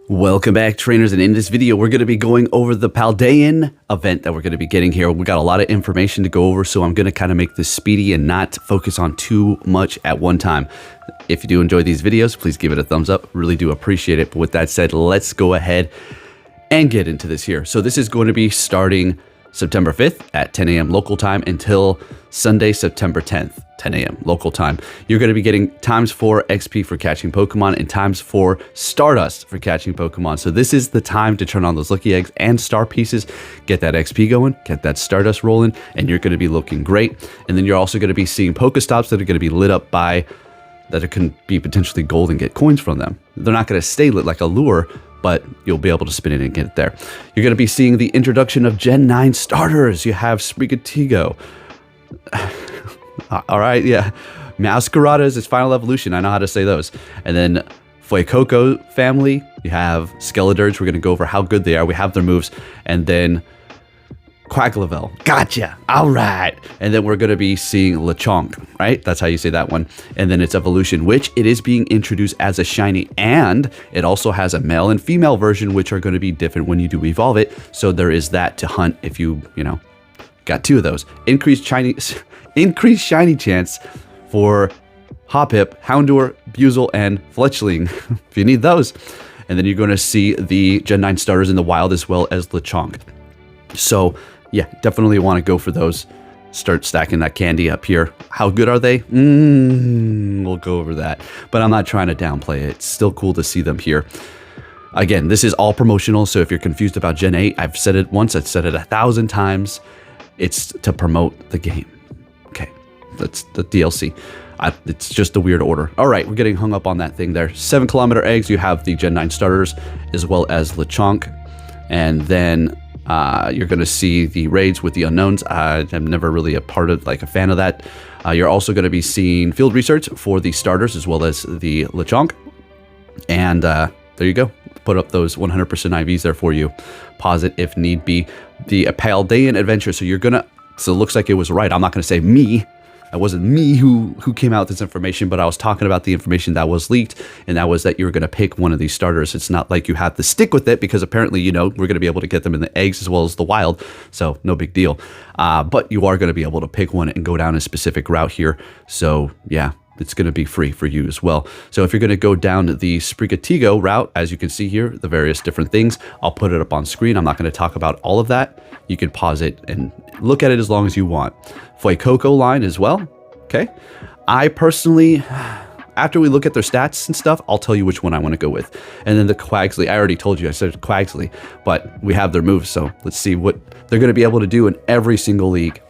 Welcome back, trainers, and in this video we're going to be going over the Paldean event that we're going to be getting here. We got a lot of information to go over, so I'm going to kind of make this speedy and not focus on too much at one time. If you do enjoy these videos, please give it a thumbs up. Really do appreciate it. But with that said, let's go ahead and get into this here. So this is going to be starting September 5th at 10 a.m. local time until Sunday, September 10th, 10 a.m. local time. You're going to be getting ×4 XP for catching Pokemon and ×4 Stardust for catching Pokemon. So this is the time to turn on those lucky eggs and star pieces, get that XP going, get that Stardust rolling, and you're going to be looking great. And then you're also going to be seeing Pokestops that are going to be lit up by, that it can be potentially gold and get coins from them. They're not going to stay lit like a lure, but you'll be able to spin it and get it there. You're going to be seeing the introduction of Gen 9 starters. You have Sprigatito. All right, yeah. Masquerada is its final evolution. I know how to say those. And then Fuecoco family. You have Skeledirge. We're going to go over how good they are. We have their moves. And then Quaglivel. Gotcha. All right. And then we're going to be seeing Lechonk, right? That's how you say that one. And then its evolution, which it is being introduced as a shiny. And it also has a male and female version, which are going to be different when you do evolve it. So there is that to hunt if you know, got two of those. Increased shiny chance for Hoppip, Houndour, Buizel, and Fletchling, if you need those. And then you're going to see the Gen 9 starters in the wild as well as Lechonk. So yeah, definitely want to go for those. Start stacking that candy up here. How good are they? We'll go over that. But I'm not trying to downplay it. It's still cool to see them here. Again, this is all promotional, so if you're confused about Gen 8, I've said it once, I've said it 1,000 times. It's to promote the game. Okay, that's the DLC. It's just a weird order. All right, we're getting hung up on that thing there. 7-kilometer eggs, you have the Gen 9 starters, as well as Lechonk. And then you're going to see the raids with the unknowns. I'm never really a fan of that. You're also going to be seeing field research for the starters, as well as the Lechonk. And there you go. Put up those 100% IVs there for you. Pause it if need be. The Paldean adventure. So you're gonna. So it looks like it was right. I'm not gonna say me. It wasn't me who came out with this information, but I was talking about the information that was leaked, and that was that you were gonna pick one of these starters. It's not like you have to stick with it, because apparently, you know, we're gonna be able to get them in the eggs as well as the wild. So no big deal. But you are gonna be able to pick one and go down a specific route here. So yeah. It's going to be free for you as well. So if you're going to go down the Sprigatito route, as you can see here, the various different things, I'll put it up on screen. I'm not going to talk about all of that. You can pause it and look at it as long as you want. Fuecoco line as well. Okay. I personally, after we look at their stats and stuff, I'll tell you which one I want to go with. And then the Quaxly, I already told you, I said Quaxly, but we have their moves. So let's see what they're going to be able to do in every single league.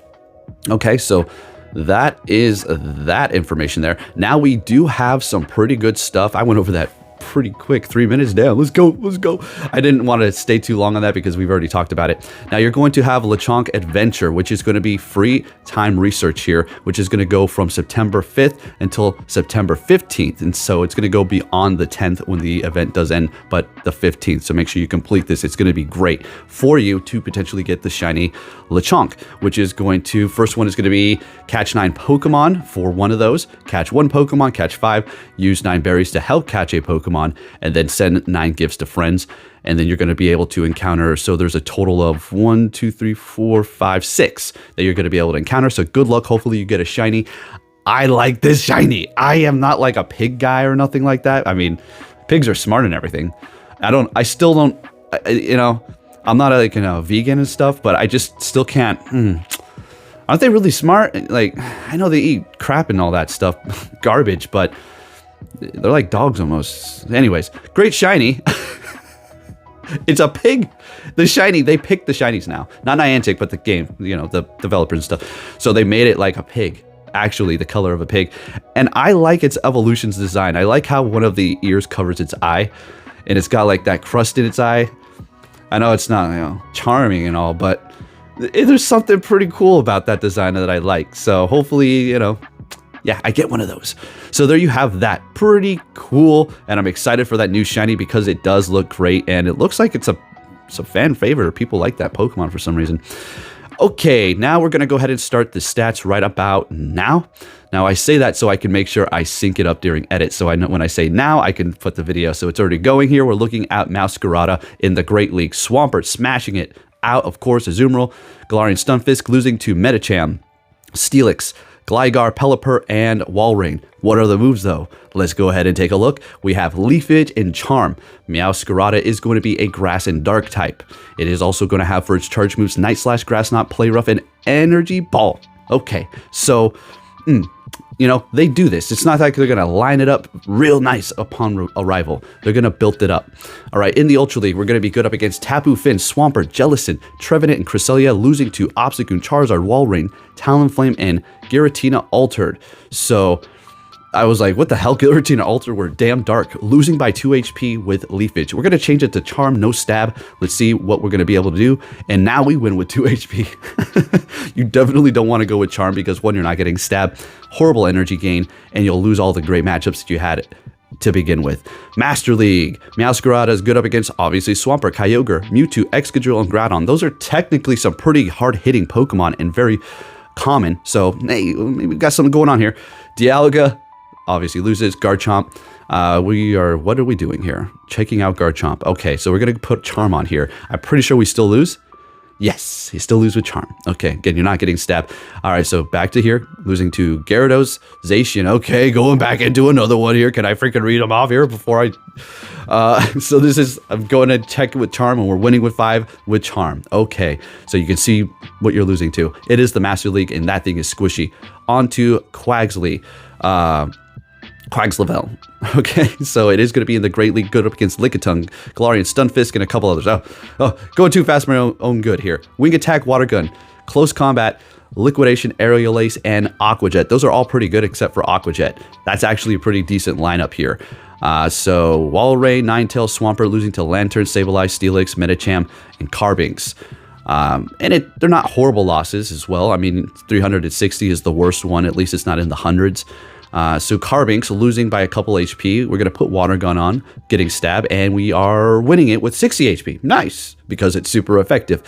Okay. So that is that information there. Now we do have some pretty good stuff. I went over that pretty quick, 3 minutes down. Let's go. I didn't want to stay too long on that because we've already talked about it. Now you're going to have Lechonk Adventure, which is going to be free time research here, which is going to go from September 5th until September 15th. And so it's going to go beyond the 10th when the event does end, but the 15th. So make sure you complete this. It's going to be great for you to potentially get the shiny Lechonk, which is going to, first one is going to be catch 9 Pokemon for one of those, catch 1 Pokemon, catch 5, use 9 berries to help catch a Pokemon, and then send 9 gifts to friends. And then you're going to be able to encounter, so there's a total of 1, 2, 3, 4, 5, 6 that you're going to be able to encounter. So good luck. Hopefully you get a shiny. I like this shiny. I am not like a pig guy or nothing like that. I mean, pigs are smart and everything. I still don't, you know, I'm not like, you know, vegan and stuff, but I just still can't. Aren't they really smart? Like, I know they eat crap and all that stuff, garbage, but they're like dogs almost. Anyways, great shiny. It's a pig. The shiny, they picked the shinies now. Not Niantic, but the game, you know, the developers and stuff. So they made it like a pig, actually the color of a pig. And I like its evolution's design. I like how one of the ears covers its eye, and it's got like that crust in its eye. I know it's not, you know, charming and all, but there's something pretty cool about that design that I like. So hopefully, you know, yeah, I get one of those. So there you have that. Pretty cool. And I'm excited for that new shiny because it does look great. And it looks like it's a fan favorite. People like that Pokemon for some reason. Okay, now we're going to go ahead and start the stats right about now. Now I say that so I can make sure I sync it up during edit. So I know when I say now, I can put the video. So it's already going here. We're looking at Masquerada in the Great League. Swampert smashing it out, of course, Azumarill, Galarian Stunfisk losing to Medicham, Steelix, Gligar, Pelipper, and Walrein. What are the moves, though? Let's go ahead and take a look. We have Leafage and Charm. Meowscarada is going to be a Grass and Dark type. It is also going to have for its charge moves Night Slash, Grass Knot, Play Rough, and Energy Ball. Okay, so, you know, they do this. It's not like they're going to line it up real nice upon arrival. They're going to build it up. All right, in the Ultra League, we're going to be good up against Tapu Fini, Swampert, Jellicent, Trevenant, and Cresselia, losing to Obstagoon, Charizard, Walrein, Talonflame, and Giratina Altered. So I was like, what the hell? Giratina Altered were damn dark, losing by 2 HP with Leafage. We're going to change it to Charm, no stab. Let's see what we're going to be able to do. And now we win with 2 HP. You definitely don't want to go with Charm because, one, you're not getting stabbed, horrible energy gain, and you'll lose all the great matchups that you had to begin with. Master League. Meowscarada is good up against, obviously, Swampert, Kyogre, Mewtwo, Excadrill, and Groudon. Those are technically some pretty hard-hitting Pokemon and very common. So, hey, we've got something going on here. Dialga obviously loses. Garchomp. What are we doing here? Checking out Garchomp. Okay, so we're going to put Charm on here. I'm pretty sure we still lose. Yes, he still loses with Charm. Okay, again, you're not getting stabbed. All right, so back to here. Losing to Gyarados, Zacian. Okay, going back into another one here. Can I freaking read them off here before I... so this is... I'm going to check it with Charm, and we're winning with 5 with Charm. Okay, so you can see what you're losing to. It is the Master League, and that thing is squishy. On to Quaxly. Quagslevel. Okay, so it is going to be in the Great League, good up against Lickitung, Galarian Stunfisk, and a couple others. Oh, going too fast for my own good here. Wing Attack, Water Gun, Close Combat, Liquidation, Aerial Ace, and Aqua Jet. Those are all pretty good except for Aqua Jet. That's actually a pretty decent lineup here. So Walrein, Ninetales, Swampert losing to Lantern, Sableye, Steelix, Medicham, and Carbinks. And they're not horrible losses as well. I mean, 360 is the worst one. At least it's not in the hundreds. So Carbinks losing by a couple HP. We're going to put Water Gun on, getting stabbed, and we are winning it with 60 HP. Nice, because it's super effective.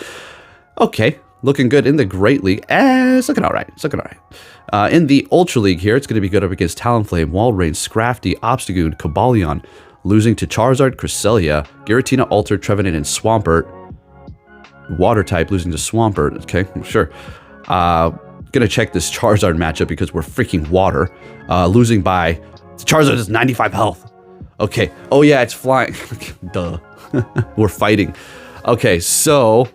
Okay, looking good in the Great League. It's looking all right. It's looking all right. In the Ultra League here, it's going to be good up against Talonflame, Walrein, Scrafty, Obstagoon, Cobalion, losing to Charizard, Cresselia, Giratina, Altered, Trevenant, and Swampert. Water type losing to Swampert. Okay, sure. Gonna check this Charizard matchup because we're freaking water. Losing by... Charizard is 95 health. Okay. Oh, yeah, it's flying. Duh. We're fighting. Okay, so...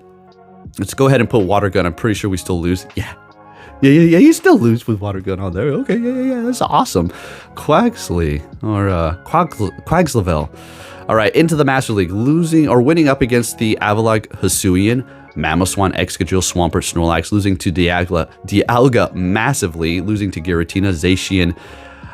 let's go ahead and put Water Gun. I'm pretty sure we still lose. Yeah. Yeah, you still lose with Water Gun on there. Okay, yeah, that's awesome. Quaxly, or Quagslevel. All right, into the Master League, losing or winning up against the Avalok Hisuian, Mamoswine, Excadrill, Swampert, Snorlax, losing to Dialga massively, losing to Giratina, Zacian.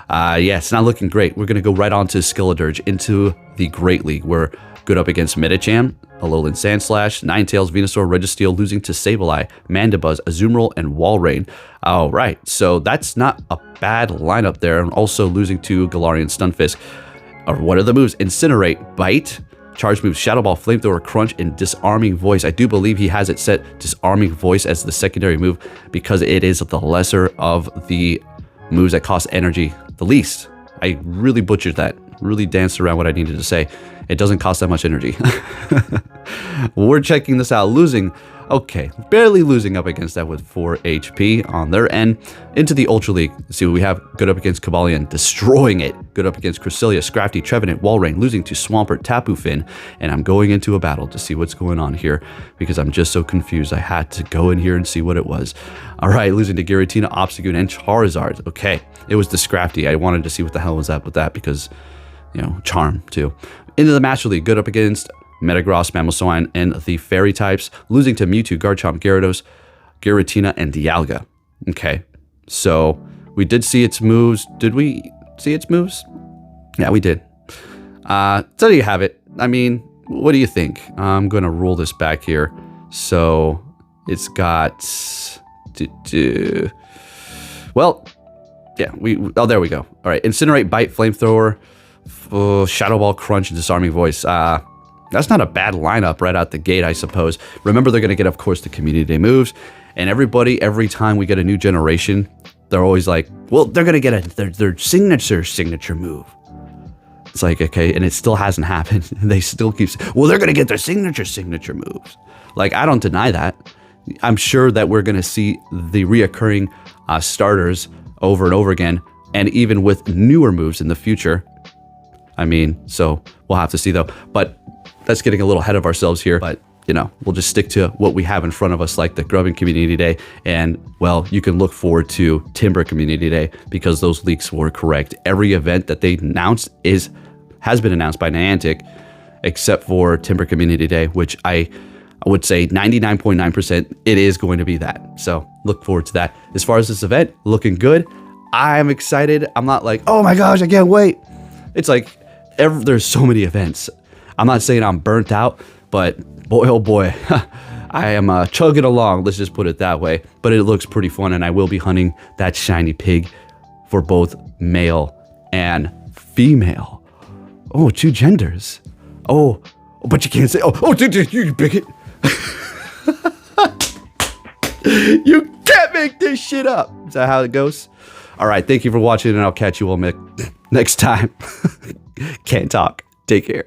Yeah, it's not looking great. We're going to go right on to Skeledirge into the Great League. We're good up against Medicham, Alolan Sandslash, Ninetales, Venusaur, Registeel, losing to Sableye, Mandibuzz, Azumarill, and Walrein. All right, so that's not a bad lineup there. And also losing to Galarian Stunfisk. Or what are the moves? Incinerate, Bite, charge moves Shadow Ball, Flamethrower, Crunch, and Disarming Voice. I do believe he has it set Disarming Voice as the secondary move because it is the lesser of the moves that cost energy the least. I really butchered that. Really danced around what I needed to say. It doesn't cost that much energy. We're checking this out. Losing, okay, barely losing up against that with 4 HP on their end. Into the Ultra League. Let's see what we have. Good up against Cobalion, destroying it. Good up against Cresselia, Scrafty, Trevenant, Walrein, losing to Swampert, Tapu Fini. And I'm going into a battle to see what's going on here because I'm just so confused. I had to go in here and see what it was. All right, losing to Giratina, Obstagoon, and Charizard. Okay, it was the Scrafty. I wanted to see what the hell was up with that because, you know, Charm too. Into the Master League, good up against Metagross, Mamoswine, and the Fairy types, losing to Mewtwo, Garchomp, Gyarados, Giratina, and Dialga. Okay, so we did see its moves. Did we see its moves? Yeah, we did. So there you have it. I mean, what do you think? I'm going to roll this back here. So it's got... well, yeah, oh, there we go. All right, Incinerate, Bite, Flamethrower, Shadow Ball, Crunch, and Disarming Voice. That's not a bad lineup right out the gate, I suppose. Remember, they're going to get, of course, the Community Day moves. And everybody, every time we get a new generation, they're always like, well, they're gonna get their signature move. It's like, okay, and it still hasn't happened. They still keep saying, well, they're gonna get their signature moves. Like, I don't deny that. I'm sure that we're gonna see the reoccurring starters over and over again, and even with newer moves in the future. I mean, so we'll have to see though. But that's getting a little ahead of ourselves here. But you know, we'll just stick to what we have in front of us, like the Grubbin Community Day. And, well, you can look forward to Timber Community Day because those leaks were correct. Every event that they announced has been announced by Niantic, except for Timber Community Day, which I would say 99.9% it is going to be that. So look forward to that. As far as this event, looking good. I'm excited. I'm not like, oh my gosh, I can't wait. It's like there's so many events. I'm not saying I'm burnt out, but boy, oh boy, I am chugging along, let's just put it that way. But it looks pretty fun, and I will be hunting that shiny pig for both male and female. Oh, 2 genders. Oh, but you can't say, oh, dude, you bigot. You can't make this shit up. Is that how it goes? All right, thank you for watching, and I'll catch you all next time. Can't talk. Take care.